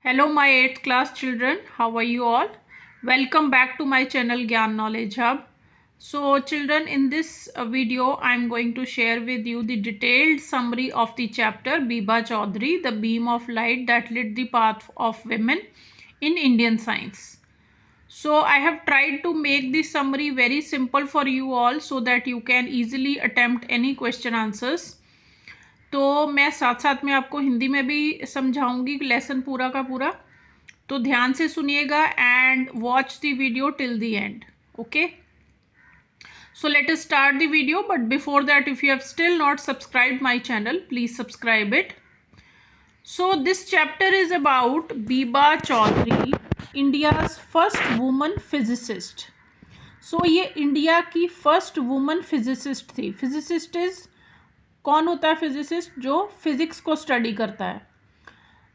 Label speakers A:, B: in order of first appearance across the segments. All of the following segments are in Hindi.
A: Hello, my 8th class children. How are you all? Welcome back to my channel Gyan Knowledge Hub. So, children, in this video, I'm going to share with you the detailed summary of the chapter Biba Chaudhary, the beam of light that lit the path of women in Indian science. So, I have tried to make this summary very simple for you all so that you can easily attempt any question answers. तो मैं साथ साथ में आपको हिंदी में भी समझाऊंगी लेसन पूरा का पूरा, तो ध्यान से सुनिएगा and watch the video till the end. Okay, so let us start the video, but before that, if you have still not subscribed my channel, please subscribe it. So this chapter is about Biba Chaudhary, India's first woman physicist. So ये इंडिया की फर्स्ट वुमन फिजिसिस्ट थी. फिजिसिस्ट इज कौन होता है? फिजिसिस्ट जो फिजिक्स को स्टडी करता है.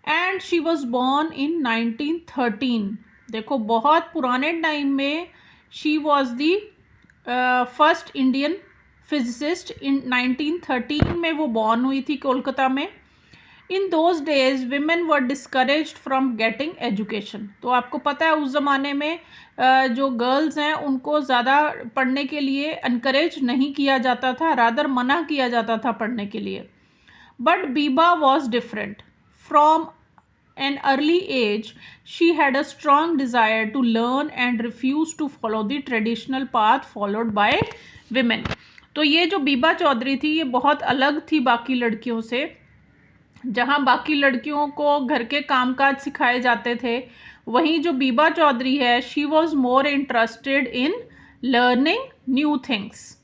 A: And she was born in 1913. देखो, बहुत पुराने टाइम में she was the first Indian physicist. In 1913 में वो बॉर्न हुई थी कोलकाता में. In those days women were discouraged from getting education. तो आपको पता है उस ज़माने में जो गर्ल्स हैं उनको ज़्यादा पढ़ने के लिए इनकरेज नहीं किया जाता था, रादर मना किया जाता था पढ़ने के लिए. But Bibha was different. From an early age she had a strong desire to learn and refuse to follow the traditional path followed by women. तो ये जो बीबा चौधरी थी ये बहुत अलग थी बाकी लड़कियों से. जहाँ बाकी लड़कियों को घर के कामकाज सिखाए जाते थे, वहीं जो बीबा चौधरी है, she was more interested in learning new things.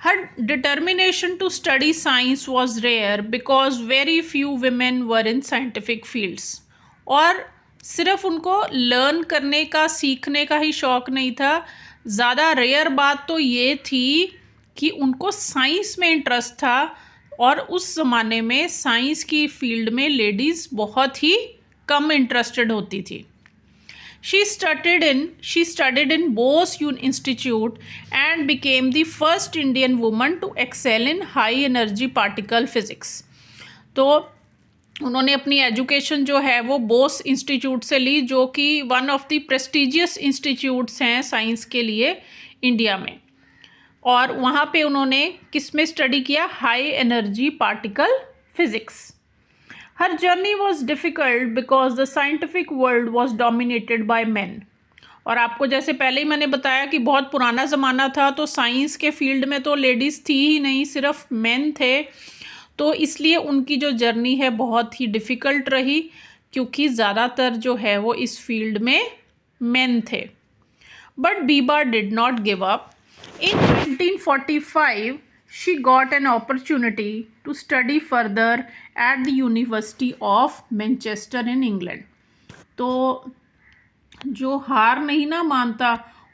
A: Her determination to study science was rare because very few women were in scientific fields. और सिर्फ उनको लर्न करने का, सीखने का ही शौक नहीं था. ज़्यादा रेयर बात तो ये थी कि उनको साइंस में इंटरेस्ट था, और उस ज़माने में साइंस की फील्ड में लेडीज़ बहुत ही कम इंटरेस्टेड होती थी. She studied in Bose institute and became the first Indian woman to excel in high energy particle physics. तो उन्होंने अपनी एजुकेशन जो है वो बोस इंस्टीट्यूट से ली, जो कि one of the prestigious institutes हैं साइंस के लिए इंडिया में. और वहाँ पे उन्होंने किस में स्टडी किया? High energy particle physics. Her journey was difficult because the scientific world was dominated by man. और आपको जैसे पहले ही मैंने बताया कि बहुत पुराना ज़माना था, तो साइंस के फील्ड में तो लेडीज़ थी ही नहीं, सिर्फ मेन थे. तो इसलिए उनकी जो जर्नी है बहुत ही डिफ़िकल्ट रही, क्योंकि ज़्यादातर जो है वो इस फील्ड में मेन थे. But Bibha did not give up. In 1945, she got an opportunity to study further at the University of Manchester in England. तो जो हार नहीं ना मानता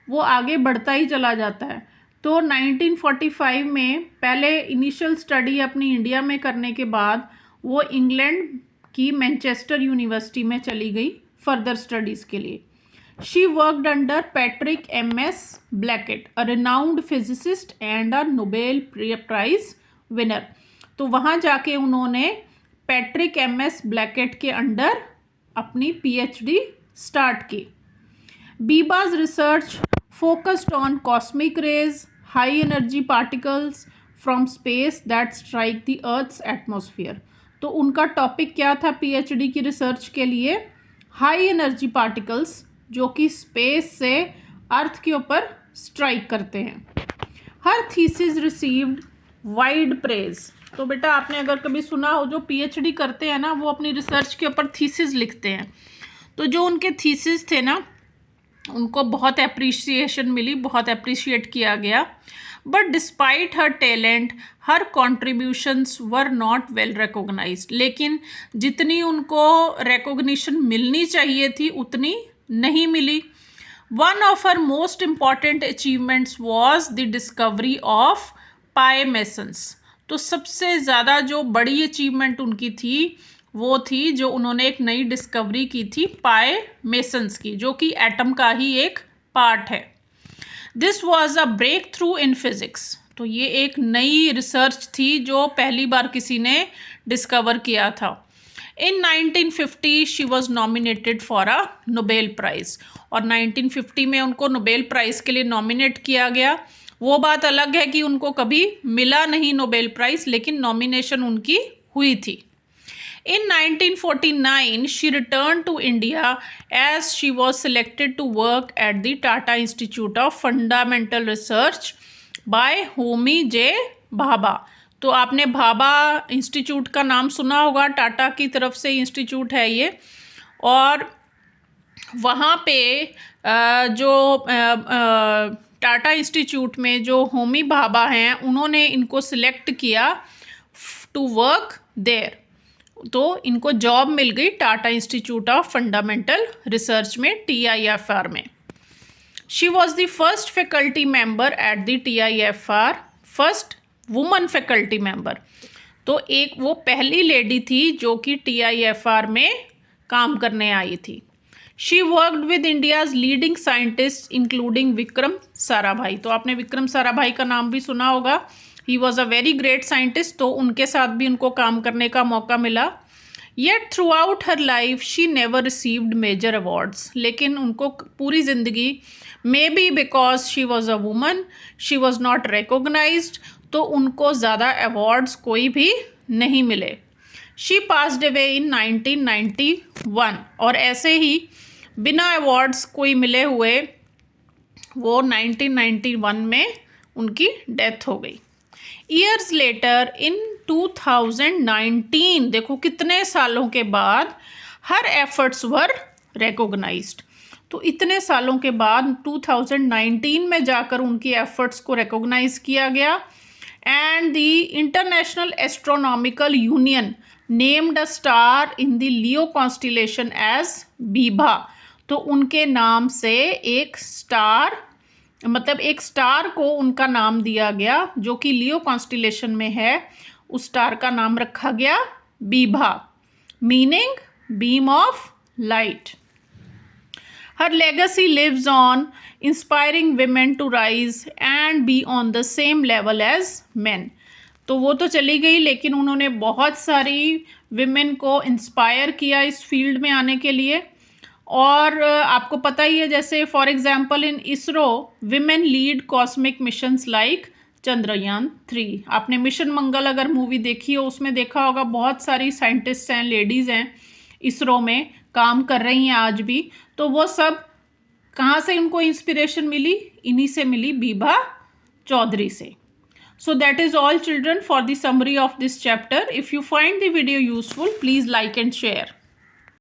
A: वो आगे बढ़ता ही चला जाता है. तो 1945 में पहले इनिशियल स्टडी अपनी इंडिया में करने के बाद वो इंग्लैंड की मैनचेस्टर यूनिवर्सिटी में चली गई फर्दर स्टडीज़ के लिए. She worked under Patrick M.S. Blackett, a renowned physicist and a Nobel Prize winner. तो वहाँ जाके उन्होंने पैट्रिक M.S. ब्लैकेट के अंडर अपनी PhD स्टार्ट की. Bibha's research focused on cosmic rays, high energy particles from space that strike the earth's atmosphere. तो उनका टॉपिक क्या था PhD की रिसर्च के लिए? हाई एनर्जी पार्टिकल्स जो कि स्पेस से अर्थ के ऊपर स्ट्राइक करते हैं. हर थीसिस रिसीव्ड वाइड प्रेज. तो बेटा आपने अगर कभी सुना हो, जो PhD करते हैं ना वो अपनी रिसर्च के ऊपर थीसिस लिखते हैं. तो जो उनके थीसिस थे ना उनको बहुत अप्रिसिएशन मिली, बहुत अप्रिशिएट किया गया. But despite her talent her contributions were not well recognized. लेकिन जितनी उनको रिकॉग्निशन मिलनी चाहिए थी उतनी नहीं मिली. One of her most important achievements was the discovery of pi mesons. तो सबसे ज़्यादा जो बड़ी अचीवमेंट उनकी थी वो थी जो उन्होंने एक नई डिस्कवरी की थी पाए मेसन्स की, जो कि एटम का ही एक पार्ट है. This was a breakthrough in physics. तो ये एक नई रिसर्च थी जो पहली बार किसी ने डिस्कवर किया था. इन 1950 she was nominated for a Nobel prize, और 1950 में उनको नोबेल प्राइज़ के लिए नॉमिनेट किया गया। वो बात अलग है कि उनको कभी मिला नहीं नोबेल प्राइज़, लेकिन नॉमिनेशन उनकी हुई थी। In 1949, she returned to India as she was selected to work at the Tata Institute of Fundamental Research by Homi J. Bhabha। तो आपने भाभा इंस्टीट्यूट का नाम सुना होगा, टाटा की तरफ से इंस्टीट्यूट है ये। और वहाँ पे जो टाटा इंस्टीट्यूट में जो होमी भाभा हैं, उन्होंने इनको सिलेक्ट किया टू वर्क देयर, तो इनको जॉब मिल गई Tata institute of fundamental research में, TIFR में। She was the first faculty member at the TIFR, first woman faculty member. तो एक वो पहली लेडी थी जो कि TIFR में काम करने आई थी। She worked with India's leading scientist including Vikram Sarabhai. तो आपने विक्रम साराभाई का नाम भी सुना होगा। He was a very great scientist, तो उनके साथ भी उनको काम करने का मौका मिला। Yet throughout her life she never received major awards, लेकिन उनको पूरी ज़िंदगी, maybe because she was a woman, she was not recognised, तो उनको ज़्यादा अवार्ड्स कोई भी नहीं मिले। शी पास्ड अवे इन 1991, और ऐसे ही बिना अवार्ड्स कोई मिले हुए वो 1991 में उनकी डेथ हो गई। ईयर्स लेटर इन 2019, देखो कितने सालों के बाद, हर एफर्ट्स वर रिकॉग्नाइज्ड। तो इतने सालों के बाद 2019 में जाकर उनकी एफर्ट्स को रिकॉग्नाइज किया गया। And the international astronomical union named a star in the Leo constellation as Bibha. तो उनके नाम से एक स्टार, मतलब एक स्टार को उनका नाम दिया गया जो कि लियो कॉन्स्टिलेशन में है। उस स्टार का नाम रखा गया Bibha, meaning beam of light. Her legacy lives on, inspiring women to rise and be on the same level as men. तो वो तो चली गई, लेकिन उन्होंने बहुत सारी विमेन को इंस्पायर किया इस फील्ड में आने के लिए। और आपको पता ही है, जैसे for example in ISRO women lead cosmic missions like Chandrayaan 3। आपने मिशन मंगल अगर मूवी देखी हो, उसमें देखा होगा बहुत सारी साइंटिस्ट हैं, लेडीज़ हैं, इसरो में काम कर रही हैं आज भी। तो वो सब कहाँ से उनको इंस्पिरेशन मिली? इन्हीं से मिली, बीभा चौधरी से। So that is all children for the summary of this chapter. If you find the video useful, please like and share.